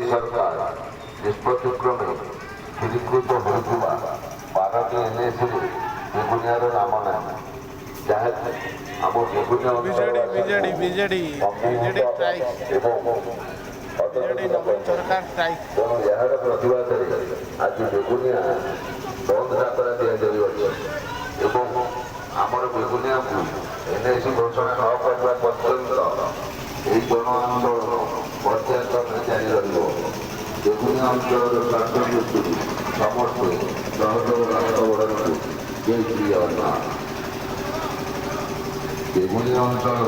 सरकार निष्पत्तिक्रमे स्थिरीकृत होता बारटी एनएसी बेगुनियार नाम ना जहाँकि आम बेगुनिया तेणु यार प्रतिवाद आज बेगुनिया बंद डाकरा दि आमर बेगुनिया को एनएसी घोषणा न करने पर्यंत यही जन आंदोलन पर्याप्त जारी बेगुनिया अंचल स्वार्थ दृष्टि समस्ते सहयोग राष्ट्र बढ़ू जय श्री जगन्नाथ। बेगुनिया अंचल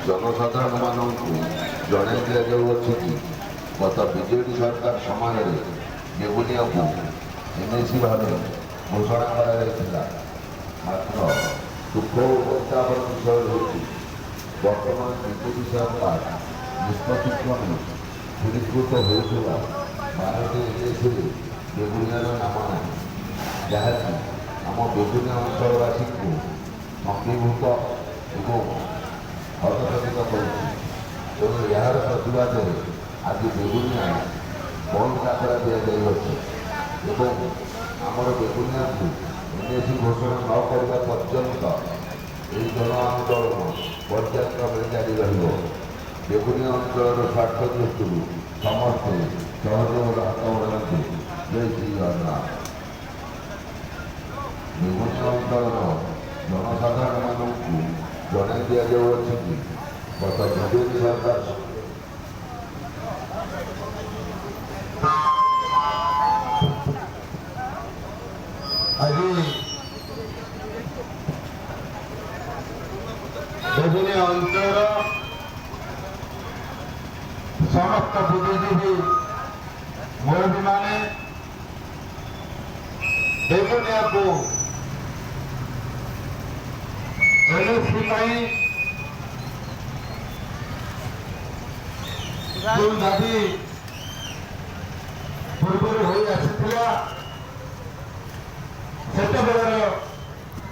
जनसाधारण मानक जन दिजाऊँगी कि गत बीजेडी सरकार समय बेगुनिया को एनएसी भाव घोषणा करा मात्र दुख और प्रत्यावर विषय होती वर्तमान बीजेपी सरकार निष्पत्तिक्रमे स्थिरीकृत होता बारटी एनएसी बेगुनियार नाम ना जहाँकि आम बेगुनिया अंचलवासी को संघीभूत और हस्तक्षेपित तेणु यार प्रतिवाद आज बेगुनिया बंद डाकरा दिजाई आमर बेगुनिया को एनएसी घोषणा न करने पर्यंत यही जन आंदोलन पर्यायक्रमे जारी बेगुनिया अंचल स्वार्थ दृष्टि समस्ते सहयोग हाथ बढ़ाते जय श्री जगन्नाथ। बेगुनिया अंचल जनसाधारण मानक जन दिजाऊँगी कि गत बीजेपी सरकार आज बेगुनिया अंचल समस्त बुद्धिजीवी मुरब्बी माने बेगुनिया को एनएसी जो दाबी पूर्व हो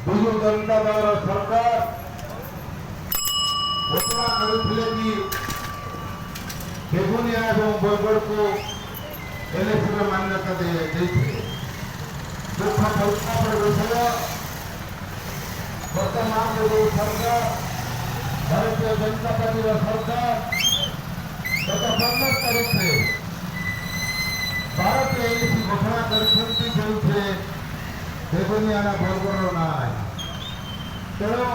विजु जनता दल सरकार घोषणा करते कि बेगुनिया और बरगढ़ को एनएसी में मान्यता दुख परितापर विषय वर्तमान जो सरकार भारतीय जनता पार्टी सरकार गत 15 तारीख में भारतीय एनएसी घोषणा कर बेगुनिया बरगढ़ ना तेणु